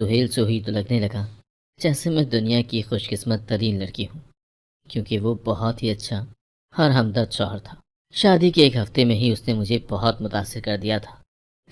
سہیل سے ہوئی تو لگنے لگا جیسے میں دنیا کی خوش قسمت ترین لڑکی ہوں، کیونکہ وہ بہت ہی اچھا اور ہمدرد شوہر تھا۔ شادی کے ایک ہفتے میں ہی اس نے مجھے بہت متاثر کر دیا تھا۔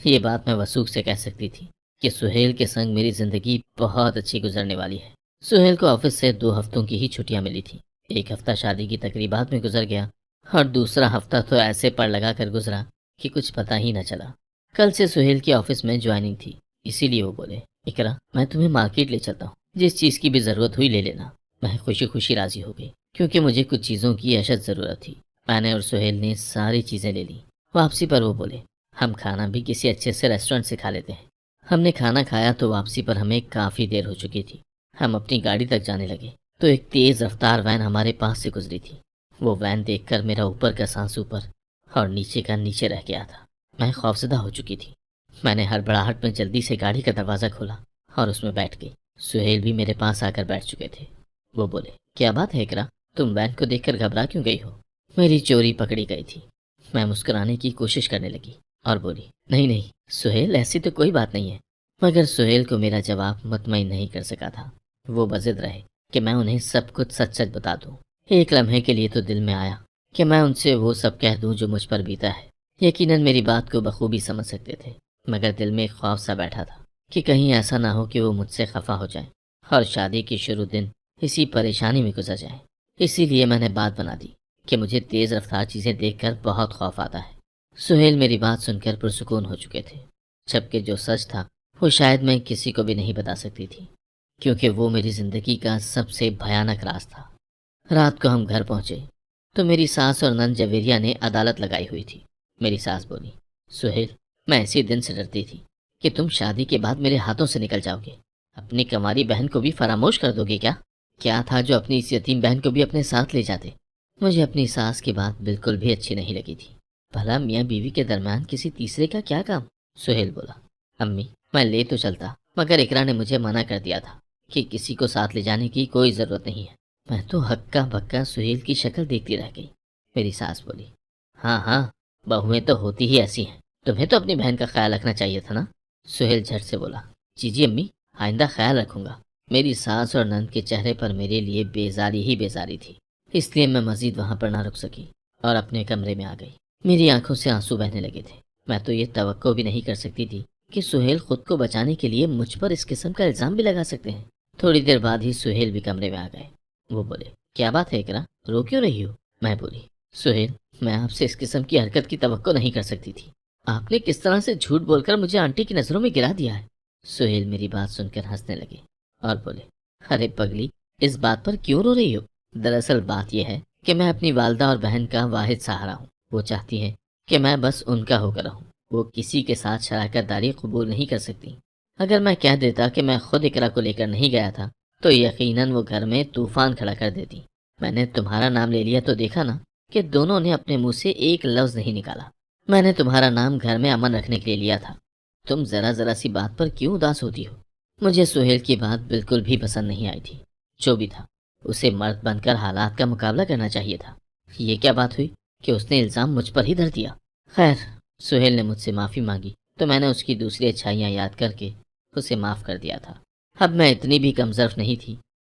یہ بات میں وثوق سے کہہ سکتی تھی کہ سہیل کے سنگ میری زندگی بہت اچھی گزرنے والی ہے۔ سہیل کو آفس سے 2 ہفتوں کی ہی چھٹیاں ملی تھیں۔ ایک ہفتہ شادی کی تقریبات میں گزر گیا اور دوسرا ہفتہ تو ایسے پڑ لگا کر گزرا کہ کچھ پتہ ہی نہ چلا۔ کل سے سہیل کی آفس میں جوائننگ تھی، اسی لیے وہ بولے، اقرا میں تمہیں مارکیٹ لے چلتا ہوں، جس چیز کی بھی ضرورت ہوئی لے لینا۔ میں خوشی خوشی راضی ہو گئی کیونکہ مجھے کچھ چیزوں کی اشد ضرورت تھی۔ میں نے اور سہیل نے ساری چیزیں لے لی۔ واپسی پر وہ بولے، ہم کھانا بھی کسی اچھے سے ریسٹورنٹ سے کھا لیتے ہیں۔ ہم نے کھانا کھایا تو واپسی پر ہمیں کافی دیر ہو چکی تھی۔ ہم اپنی گاڑی تک جانے لگے تو ایک تیز رفتار وین ہمارے پاس سے گزری تھی۔ وہ وین دیکھ کر میرا اوپر کا سانس اوپر اور نیچے کا نیچے رہ گیا تھا۔ میں خوفزدہ ہو چکی تھی۔ میں نے ہڑبڑاہٹ میں جلدی سے گاڑی کا دروازہ کھولا اور اس میں بیٹھ گئی۔ سہیل بھی میرے پاس آ کر بیٹھ چکے تھے۔ وہ بولے، کیا بات ہے اقرا، تم وین کو دیکھ کر گھبرا کیوں گئی ہو؟ میری چوری پکڑی گئی تھی۔ میں مسکرانے کی کوشش کرنے لگی اور بولی، نہیں نہیں سہیل، ایسی تو کوئی بات نہیں ہے۔ مگر سہیل کو میرا جواب مطمئن نہیں کر سکا تھا۔ وہ بضد رہے کہ میں انہیں سب کچھ سچ سچ بتا دوں۔ ایک لمحے کے لیے تو دل میں آیا کہ میں ان سے وہ سب کہہ دوں جو مجھ پر بیتا ہے۔ یقیناً میری بات کو بخوبی سمجھ سکتے تھے، مگر دل میں ایک خوف سا بیٹھا تھا کہ کہیں ایسا نہ ہو کہ وہ مجھ سے خفا ہو جائیں اور شادی کی شروع دن اسی پریشانی میں گزر جائے۔ اسی لیے میں نے بات بنا دی کہ مجھے تیز رفتار چیزیں دیکھ کر بہت خوف آتا ہے۔ سہیل میری بات سن کر پرسکون ہو چکے تھے، جبکہ جو سچ تھا وہ شاید میں کسی کو بھی نہیں بتا سکتی تھی، کیونکہ وہ میری زندگی کا سب سے بھیانک راز تھا۔ رات کو ہم گھر پہنچے تو میری ساس اور نند جویریہ نے عدالت لگائی ہوئی تھی۔ میری ساس بولی، سہیل، میں اسی دن سے ڈرتی تھی کہ تم شادی کے بعد میرے ہاتھوں سے نکل جاؤ گے۔ اپنی کماری بہن کو بھی فراموش کر دو گے کیا؟ کیا تھا جو اپنی اس یتیم بہن کو بھی اپنے ساتھ لے جاتے؟ مجھے اپنی ساس کی بات بالکل بھی اچھی نہیں لگی تھی۔ بھلا میاں بیوی کے درمیان کسی تیسرے کا کیا کام؟ سہیل بولا، امی میں لے تو چلتا، مگر اقرا نے مجھے منع کر دیا تھا کہ کسی کو ساتھ لے جانے کی کوئی ضرورت نہیں ہے۔ میں تو ہکا بکا سہیل کی شکل دیکھتی رہ گئی۔ میری ساس بولی، ہاں ہاں، بہویں تو ہوتی ہی ایسی ہیں، تمہیں تو اپنی بہن کا خیال رکھنا چاہیے تھا نا۔ سہیل جھٹ سے بولا، جی جی امی، آئندہ خیال رکھوں گا۔ میری ساس اور نند کے چہرے پر میرے لیے بیزاری ہی بیزاری تھی، اس لیے میں مزید وہاں پر نہ رک سکی اور اپنے کمرے میں آ گئی۔ میری آنکھوں سے آنسو بہنے لگے تھے۔ میں تو یہ توقع بھی نہیں کر سکتی تھی کہ سہیل خود کو بچانے کے لیے مجھ پر اس قسم کا الزام بھی لگا سکتے ہیں۔ تھوڑی دیر بعد ہی سہیل بھی کمرے میں آ گئے۔ وہ بولے، کیا بات ہے اقرا، رو کیوں رہی ہو؟ میں بولی، سہیل، میں آپ سے اس قسم کی حرکت کی توقع نہیں کر سکتی تھی۔ آپ نے کس طرح سے جھوٹ بول کر مجھے آنٹی کی نظروں میں گرا دیا ہے۔ سہیل میری بات سن کر ہنسنے لگے اور بولے، ارے پگلی، اس بات پر کیوں رو رہی ہو؟ دراصل بات یہ ہے کہ میں اپنی والدہ اور بہن کا واحد سہارا ہوں۔ وہ چاہتی ہیں کہ میں بس ان کا ہو کر رہوں۔ وہ کسی کے ساتھ شراکت داری قبول نہیں کر سکتی۔ اگر میں کہہ دیتا کہ میں خود اقرا کو لے کر نہیں گیا تھا تو یقیناً وہ گھر میں طوفان کھڑا کر دیتی۔ میں نے تمہارا نام لے لیا تو دیکھا نا کہ دونوں نے اپنے منہ سے ایک لفظ نہیں نکالا۔ میں نے تمہارا نام گھر میں امن رکھنے کے لیے لیا تھا۔ تم ذرا ذرا سی بات پر کیوں اداس ہوتی ہو؟ مجھے سہیل کی بات بالکل بھی پسند نہیں آئی تھی۔ جو بھی تھا، اسے مرد بن کر حالات کا مقابلہ کرنا چاہیے تھا۔ یہ کیا بات ہوئی کہ اس نے الزام مجھ پر ہی دھر دیا؟ خیر، سہیل نے مجھ سے معافی مانگی تو میں نے اس کی دوسری اچھائیاں یاد کر کے اسے معاف کر دیا تھا۔ اب میں اتنی بھی کم ظرف نہیں تھی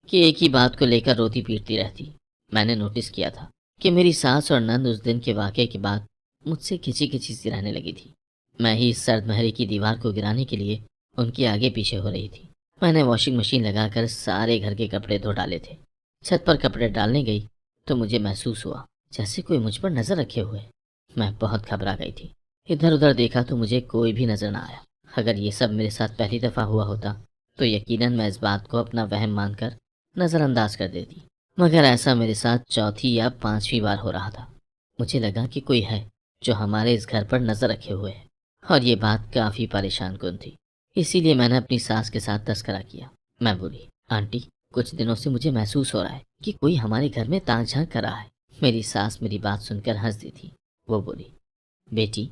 کہ ایک ہی بات کو لے کر روتی پیٹتی رہتی۔ میں نے نوٹس کیا تھا کہ میری ساس اور نند اس دن کے واقعے کے بعد مجھ سے کھچی کھچی سی رہنے لگی تھی۔ میں ہی اس سرد مہرے کی دیوار کو گرانے کے لیے ان کے آگے پیچھے ہو رہی تھی۔ میں نے واشنگ مشین لگا کر سارے گھر کے کپڑے دھو ڈالے تھے۔ چھت پر کپڑے ڈالنے گئی تو مجھے محسوس ہوا جیسے کوئی مجھ پر نظر رکھے ہوئے۔ میں بہت گھبرا گئی تھی۔ ادھر ادھر دیکھا تو مجھے کوئی بھی نظر نہ آیا۔ اگر یہ سب میرے ساتھ پہلی دفعہ ہوا ہوتا تو یقیناً میں اس بات کو اپنا وہم مان کر نظر انداز کر دیتی، مگر ایسا میرے ساتھ چوتھی یا پانچویں بار ہو رہا تھا۔ مجھے لگا کہ کوئی ہے جو ہمارے اس گھر پر نظر رکھے ہوئے ہے، اور یہ بات کافی پریشان کن تھی۔ اسی لیے میں نے اپنی ساس کے ساتھ تذکرہ کیا۔ میں بولی، آنٹی، کچھ دنوں سے مجھے محسوس ہو رہا ہے کہ کوئی ہمارے گھر میں تاک جھانک کر رہا ہے۔ میری ساس میری بات سن کر ہنس دی تھی۔ وہ بولی، بیٹی،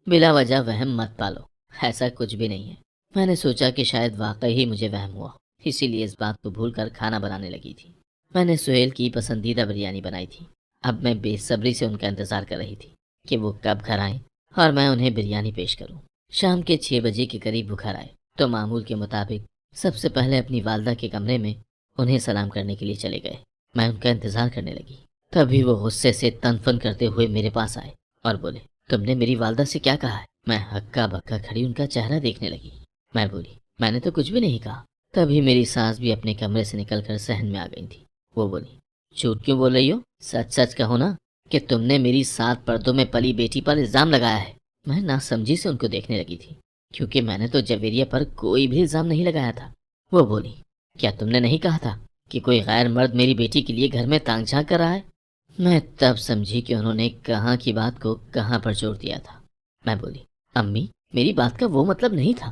بلا وجہ وہم مت پالو، ایسا کچھ بھی نہیں ہے۔ میں نے سوچا کہ شاید واقعی ہی مجھے وہم ہوا، اسی لیے اس بات کو بھول کر کھانا بنانے لگی تھی۔ میں نے سہیل کی پسندیدہ بریانی بنائی تھی۔ اب میں بے صبری سے ان کا انتظار کر رہی تھی کہ وہ کب گھر آئیں اور میں انہیں بریانی پیش کروں۔ شام کے 6 بجے کے قریب وہ گھر آئے تو معمول کے مطابق سب سے پہلے اپنی والدہ کے کمرے میں انہیں سلام کرنے کے لیے چلے گئے۔ میں ان کا انتظار کرنے لگی۔ تبھی وہ غصے سے تن فن کرتے ہوئے میرے پاس آئے اور بولے، تم نے میری والدہ سے کیا کہا ہے؟ میں ہکا بکا کھڑی ان کا چہرہ دیکھنے لگی۔ میں بولی، میں نے تو کچھ بھی نہیں کہا۔ تبھی میری ساس بھی اپنے کمرے سے نکل کر صحن میں آ گئی تھی۔ وہ بولی، جھوٹ کیوں بول رہی ہو؟ سچ سچ کہو نا کہ تم نے میری 7 پردوں میں پلی بیٹی پر الزام لگایا ہے۔ میں ناسمجھی سے ان کو دیکھنے لگی تھی، کیونکہ میں نے تو جویریہ پر کوئی بھی الزام نہیں لگایا تھا۔ وہ بولی، کیا تم نے نہیں کہا تھا کہ کوئی غیر مرد میری بیٹی کے لیے گھر میں تانگ جھانک کر رہا ہے؟ میں تب سمجھی کہ انہوں نے کہاں کی بات کو کہاں پر جوڑ دیا تھا۔ میں بولی، امی، میری بات کا وہ مطلب نہیں تھا۔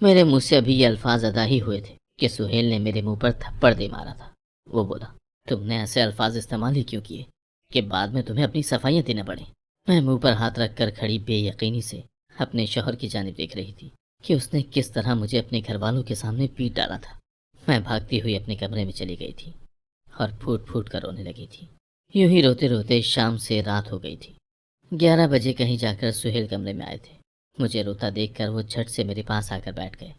میرے منہ سے ابھی یہ الفاظ ادا ہی ہوئے تھے کہ سہیل نے میرے منہ پر تھپڑ دے مارا تھا۔ وہ بولا، تم نے ایسے الفاظ استعمال ہی کیوں کیے کہ بعد میں تمہیں اپنی صفائیاں دینا پڑیں؟ میں منہ پر ہاتھ رکھ کر کھڑی بے یقینی سے اپنے شوہر کی جانب دیکھ رہی تھی کہ اس نے کس طرح مجھے اپنے گھر والوں کے سامنے پیٹ ڈالا تھا۔ میں بھاگتی ہوئی اپنے کمرے میں چلی گئی تھی اور پھوٹ پھوٹ کر رونے لگی تھی۔ یوں ہی روتے روتے شام سے رات ہو گئی تھی۔ 11 بجے کہیں جا کر سہیل کمرے میں آئے تھے۔ مجھے روتا دیکھ کر وہ جھٹ سے میرے پاس آ کر بیٹھ گئے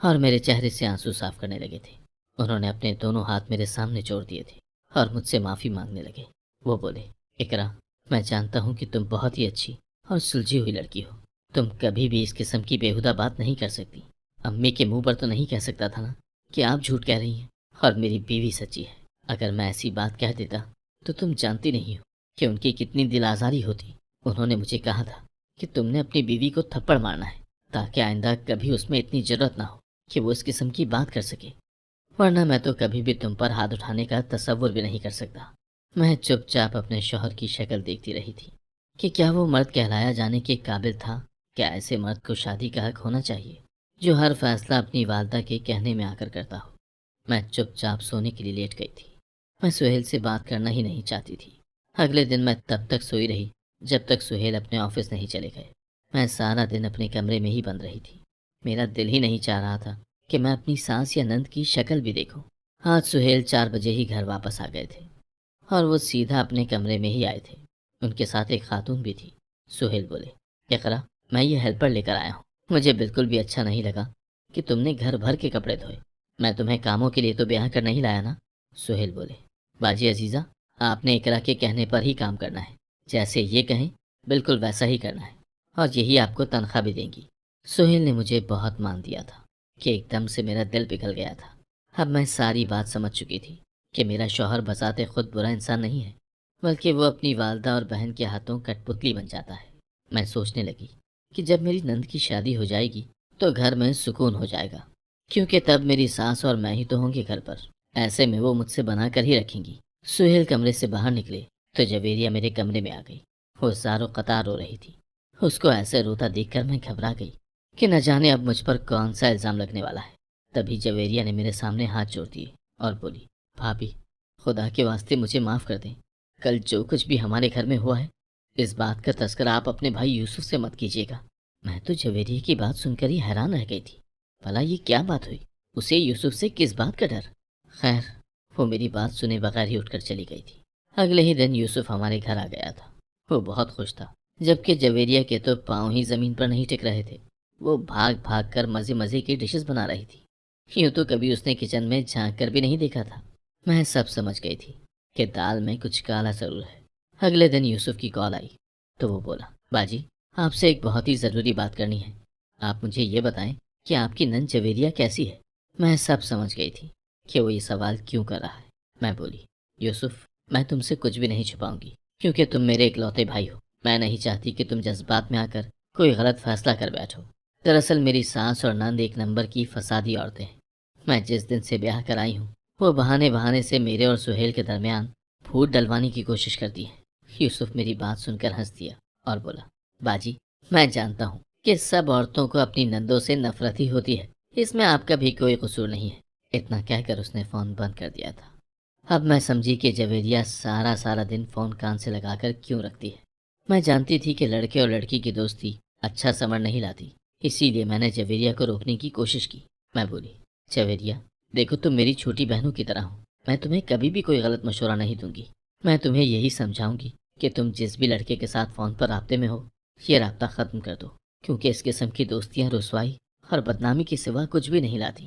اور میرے چہرے سے آنسو صاف کرنے لگے تھے۔ انہوں نے اپنے دونوں ہاتھ میرے سامنے چھوڑ دیے تھے اور مجھ سے معافی مانگنے لگے۔ وہ بولے، اقرا، میں جانتا ہوں کہ تم بہت ہی اچھی اور سلجھی ہوئی لڑکی ہو۔ تم کبھی بھی اس قسم کی بیہودہ بات نہیں کر سکتی۔ امی کے منہ پر تو نہیں کہہ سکتا تھا نا کہ آپ جھوٹ کہہ رہی ہیں اور میری بیوی سچی ہے۔ اگر میں ایسی بات کہہ دیتا تو تم جانتی نہیں ہو کہ ان کی کتنی دل آزاری ہوتی۔ انہوں نے مجھے کہا تھا کہ تم نے اپنی بیوی کو تھپڑ مارنا ہے تاکہ آئندہ کبھی اس میں اتنی جرأت نہ ہو کہ وہ اس قسم کی بات کر سکے، ورنہ میں تو کبھی بھی تم پر ہاتھ اٹھانے کا تصور بھی نہیں کر سکتا۔ میں چپ چاپ اپنے شوہر کی شکل دیکھتی رہی تھی کہ کیا وہ مرد کہلایا جانے کے قابل تھا؟ کیا ایسے مرد کو شادی کا حق ہونا چاہیے جو ہر فیصلہ اپنی والدہ کے کہنے میں آ کر کرتا ہو؟ میں چپ چاپ سونے کے لیے لیٹ گئی تھی۔ میں سہیل سے بات کرنا ہی نہیں چاہتی تھی۔ اگلے دن میں تب تک سوئی رہی جب تک سہیل اپنے آفس نہیں چلے گئے۔ میں سارا دن اپنے کمرے میں ہی بند رہی تھی۔ میرا دل ہی نہیں چاہ رہا تھا کہ میں اپنی ساس یا نند کی شکل بھی دیکھوں۔ آج سہیل 4 بجے ہی گھر واپس آ گئے تھے اور وہ سیدھا اپنے کمرے میں ہی آئے تھے۔ ان کے ساتھ ایک خاتون بھی تھی۔ سہیل بولے، اقرا، میں یہ ہیلپر لے کر آیا ہوں۔ مجھے بالکل بھی اچھا نہیں لگا کہ تم نے گھر بھر کے کپڑے دھوئے۔ میں تمہیں کاموں کے لیے تو بیاہ کر نہیں لایا نا؟ سہیل بولے، باجی عزیزہ، آپ نے اقرا کے کہنے پر ہی کام کرنا ہے۔ جیسے یہ کہیں بالکل ویسا ہی کرنا ہے اور یہی آپ کو تنخواہ بھی دیں گی۔ سہیل نے مجھے بہت مان دیا تھا کہ ایک دم سے میرا دل پگھل گیا تھا۔ اب میں ساری بات سمجھ چکی تھی کہ میرا شوہر بذات خود برا انسان نہیں ہے، بلکہ وہ اپنی والدہ اور بہن کے ہاتھوں کٹ پتلی بن جاتا ہے۔ میں سوچنے لگی کہ جب میری نند کی شادی ہو جائے گی تو گھر میں سکون ہو جائے گا، کیونکہ تب میری ساس اور میں ہی تو ہوں گے گھر پر۔ ایسے میں وہ مجھ سے بنا کر ہی رکھیں گی۔ سہیل کمرے سے باہر نکلے تو جویریہ میرے کمرے میں آ گئی۔ وہ زارو قطار رو رہی تھی۔ اس کو ایسے روتا دیکھ کر میں گھبرا گئی کہ نہ جانے اب مجھ پر کون سا الزام لگنے والا ہے۔ تبھی جویریہ نے میرے سامنے ہاتھ جوڑ دیے اور بولی، بھابھی، خدا کے واسطے مجھے معاف کر دیں۔ کل جو کچھ بھی ہمارے گھر میں ہوا ہے، اس بات کا تذکرہ آپ اپنے بھائی یوسف سے مت کیجیے گا۔ میں تو جویریہ کی بات سن کر ہی حیران رہ گئی تھی۔ بھلا یہ کیا بات ہوئی؟ اسے یوسف سے کس بات کا ڈر؟ خیر، وہ میری بات سنے بغیر ہی اٹھ کر چلی گئی تھی۔ اگلے ہی دن یوسف ہمارے گھر آ گیا تھا۔ وہ بہت خوش تھا، جبکہ جویریہ کے تو پاؤں ہی زمین پر نہیں ٹک رہے تھے۔ وہ بھاگ بھاگ کر مزے مزے کی ڈشز بنا رہی تھی۔ یوں تو کبھی اس نے کچن میں جھانک کر بھی نہیں دیکھا تھا۔ میں سب سمجھ گئی تھی کہ دال میں کچھ کالا ضرور ہے۔ اگلے دن یوسف کی کال آئی تو وہ بولا، باجی، آپ سے ایک بہت ہی ضروری بات کرنی ہے۔ آپ مجھے یہ بتائیں کہ آپ کی نند جویریہ کیسی ہے؟ میں سب سمجھ گئی تھی کہ وہ یہ سوال کیوں کر رہا ہے۔ میں بولی، یوسف، میں تم سے کچھ بھی نہیں چھپاؤں گی، کیونکہ تم میرے اکلوتے بھائی ہو۔ میں نہیں چاہتی کہ تم جذبات میں آ کر کوئی غلط فیصلہ کر بیٹھو۔ دراصل میری ساس اور نند ایک نمبر کی فسادی عورتیں ہیں۔ میں جس دن سے بیاہ کر آئی ہوں، وہ بہانے سے میرے اور سہیل کے درمیان پھوٹ ڈلوانے کی کوشش کرتی ہے۔ یوسف میری بات سن کر ہنس دیا اور بولا، باجی، میں جانتا ہوں کہ سب عورتوں کو اپنی نندوں سے نفرت ہی ہوتی ہے، اس میں آپ کا بھی کوئی قصور نہیں ہے۔ اتنا کہہ کر اس نے فون بند کر دیا تھا۔ اب میں سمجھی کہ جویریہ سارا دن فون کان سے لگا کر کیوں رکھتی ہے۔ میں جانتی تھی کہ لڑکے اور لڑکی کی دوستی اچھا ثمر نہیں لاتی، اسی لیے میں نے جویریہ کو روکنے کی کوشش کی۔ میں بولی، جویریہ، دیکھو، تم میری چھوٹی بہنوں کی طرح ہو۔ میں تمہیں کبھی بھی کوئی غلط مشورہ نہیں دوں گی۔ میں تمہیں یہی سمجھاؤں گی کہ تم جس بھی لڑکے کے ساتھ فون پر رابطے میں ہو، یہ رابطہ ختم کر دو، کیونکہ اس قسم کی دوستیاں رسوائی اور بدنامی کے سوا کچھ بھی نہیں لاتی۔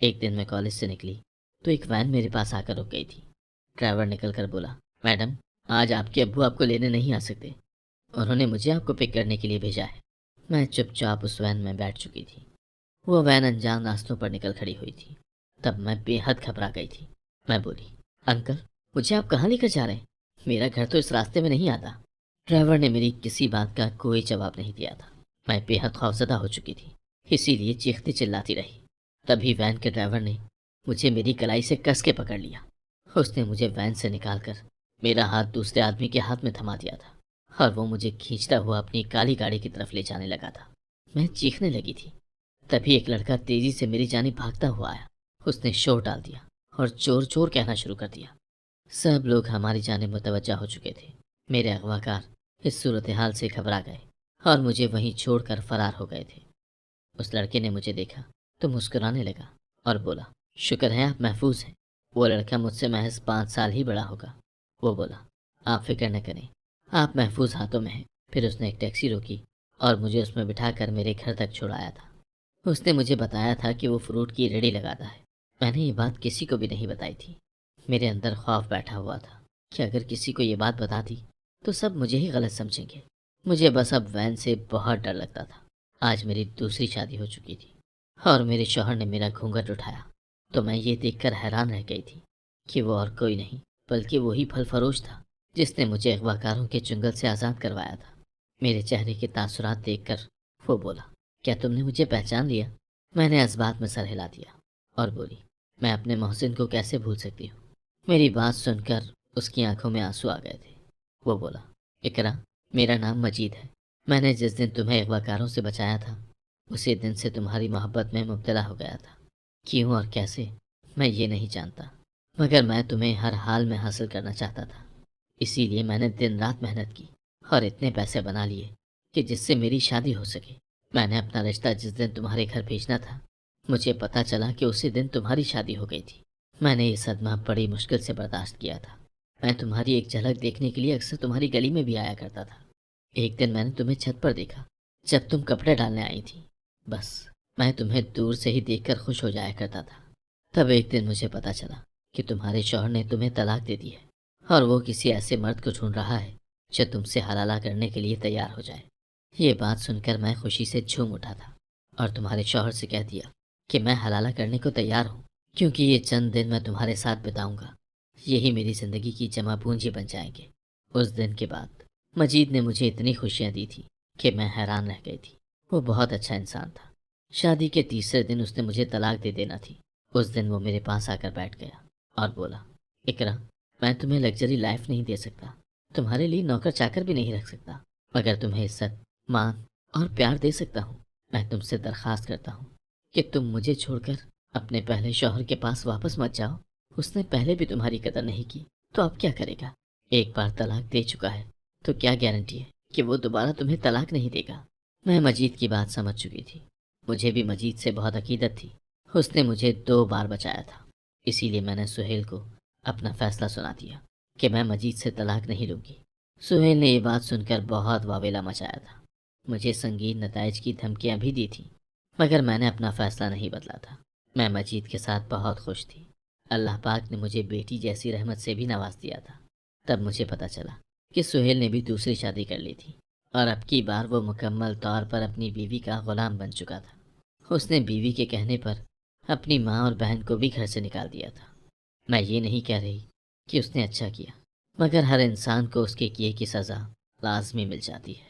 ایک دن میں کالج سے نکلی تو ایک وین میرے پاس آ کر رک گئی تھی۔ ڈرائیور نکل کر بولا، میڈم آج آپ کے ابو آپ کو لینے نہیں آ سکتے، انہوں نے مجھے آپ کو پک کرنے کے لیے بھیجا ہے۔ میں چپ چاپ اس وین میں بیٹھ چکی تھی۔ وہ وین انجان راستوں پر نکل کھڑی ہوئی تھی۔ تب میں بے حد گھبرا گئی تھی۔ میں بولی، انکل مجھے آپ کہاں لے کر جا رہے ہیں؟ میرا گھر تو اس راستے میں نہیں آتا۔ ڈرائیور نے میری کسی بات کا کوئی جواب نہیں دیا تھا۔ میں بے حد خوفزدہ ہو چکی تھی، اسی لیے چیختی چلاتی رہی۔ تبھی وین کے ڈرائیور نے مجھے میری کلائی سے کس کے پکڑ لیا۔ اس نے مجھے وین سے نکال کر میرا ہاتھ دوسرے آدمی کے ہاتھ میں تھما دیا تھا اور وہ مجھے کھینچتا ہوا اپنی کالی گاڑی کی طرف لے جانے لگا تھا۔ میں چیخنے لگی تھی۔ تبھی ایک لڑکا تیزی سے میری جانب بھاگتا ہوا آیا۔ اس نے شور ڈال دیا اور چور چور کہنا شروع کر دیا۔ سب لوگ ہماری جانب متوجہ ہو چکے تھے۔ میرے اغواکار اس صورتحال سے گھبرا گئے اور مجھے وہیں چھوڑ کر فرار ہو گئے تھے۔ اس لڑکے نے مجھے دیکھا تو مسکرانے لگا اور بولا، شکر ہے آپ محفوظ ہیں۔ وہ لڑکا مجھ سے محض 5 سال ہی بڑا ہوگا۔ وہ بولا، آپ فکر نہ کریں، آپ محفوظ ہاتھوں میں ہیں۔ پھر اس نے ایک ٹیکسی روکی اور مجھے اس میں بٹھا کر میرے گھر تک چھوڑایا تھا۔ اس نے مجھے بتایا تھا کہ وہ فروٹ کی ریڑھی لگاتا ہے۔ میں نے یہ بات کسی کو بھی نہیں بتائی تھی۔ میرے اندر خوف بیٹھا ہوا تھا کہ اگر کسی کو یہ بات بتا دی تو سب مجھے ہی غلط سمجھیں گے۔ مجھے بس اب وین سے بہت ڈر لگتا تھا۔ آج میری دوسری شادی ہو چکی تھی اور میرے شوہر نے میرا گھونگھٹ اٹھایا تو میں یہ دیکھ کر حیران رہ گئی تھی کہ وہ اور کوئی نہیں بلکہ وہی پھل فروش تھا جس نے مجھے اغواکاروں کے چنگل سے آزاد کروایا تھا۔ میرے چہرے کے تاثرات دیکھ کر وہ بولا، کیا تم نے مجھے پہچان لیا؟ میں نے اس بات میں سر ہلا دیا اور بولی، میں اپنے محسن کو کیسے بھول سکتی ہوں؟ میری بات سن کر اس کی آنکھوں میں آنسو آ گئے تھے۔ وہ بولا، اقرا میرا نام مجید ہے۔ میں نے جس دن تمہیں اغواکاروں سے بچایا تھا اسی دن سے تمہاری محبت میں مبتلا ہو گیا تھا۔ کیوں اور کیسے میں یہ نہیں جانتا، مگر میں تمہیں ہر حال میں حاصل کرنا چاہتا تھا۔ اسی لیے میں نے دن رات محنت کی اور اتنے پیسے بنا لیے کہ جس سے میری شادی ہو سکے۔ میں نے اپنا رشتہ جس دن تمہارے گھر بھیجنا تھا مجھے پتہ چلا کہ اسی دن تمہاری شادی ہو گئی تھی۔ میں نے یہ صدمہ بڑی مشکل سے برداشت کیا تھا۔ میں تمہاری ایک جھلک دیکھنے کے لیے اکثر تمہاری گلی میں بھی آیا کرتا تھا۔ ایک دن میں نے تمہیں چھت پر دیکھا جب تم کپڑے ڈالنے آئی تھی۔ بس میں تمہیں دور سے ہی دیکھ کر خوش ہو جایا کرتا تھا۔ تب ایک دن مجھے پتہ چلا کہ تمہارے شوہر نے تمہیں طلاق دے دی ہے اور وہ کسی ایسے مرد کو ڈھونڈ رہا ہے جو تم سے حلالہ کرنے کے لیے تیار ہو جائے۔ یہ بات سن کر میں خوشی سے جھوم اٹھا تھا اور تمہارے شوہر سے کہہ دیا کہ میں حلالہ کرنے کو تیار ہوں، کیونکہ یہ چند دن میں تمہارے ساتھ بتاؤں گا یہی میری زندگی کی جمع پونجی بن جائیں گے۔ اس دن کے بعد مجید نے مجھے اتنی خوشیاں دی تھی کہ میں حیران رہ گئی تھی۔ وہ بہت اچھا انسان تھا۔ شادی کے تیسرے دن اس نے مجھے طلاق دے دینا تھی۔ اس دن وہ میرے پاس آ کر بیٹھ گیا اور بولا، اقرا میں تمہیں لگژری لائف نہیں دے سکتا، تمہارے لیے نوکر چاکر بھی نہیں رکھ سکتا، مگر تمہیں عزت، مان اور پیار دے سکتا ہوں۔ میں تم سے درخواست کرتا ہوں کہ تم مجھے چھوڑ کر اپنے پہلے شوہر کے پاس واپس مت جاؤ۔ اس نے پہلے بھی تمہاری قدر نہیں کی تو اب کیا کرے گا؟ ایک بار طلاق دے چکا ہے تو کیا گارنٹی ہے کہ وہ دوبارہ تمہیں طلاق نہیں دے گا؟ میں مجید کی بات سمجھ چکی تھی۔ مجھے بھی مجید سے بہت عقیدت تھی۔ اس نے مجھے 2 بار بچایا تھا، اسی لیے میں نے سہیل کو اپنا فیصلہ سنا دیا کہ میں مجید سے طلاق نہیں لوں گی۔ سہیل نے یہ بات سن کر بہت واویلا مچایا تھا، مجھے سنگین نتائج کی دھمکیاں بھی دی تھیں، مگر میں نے اپنا فیصلہ نہیں بدلا تھا۔ میں مجید کے ساتھ بہت خوش تھی۔ اللہ پاک نے مجھے بیٹی جیسی رحمت سے بھی نواز دیا تھا۔ تب مجھے پتہ چلا کہ سہیل نے بھی دوسری شادی کر لی تھی اور اب کی بار وہ مکمل طور پر اپنی بیوی کا غلام بن چکا تھا۔ اس نے بیوی کے کہنے پر اپنی ماں اور بہن کو بھی گھر سے نکال دیا تھا۔ میں یہ نہیں کہہ رہی کہ اس نے اچھا کیا، مگر ہر انسان کو اس کے کیے کی سزا لازمی مل جاتی ہے۔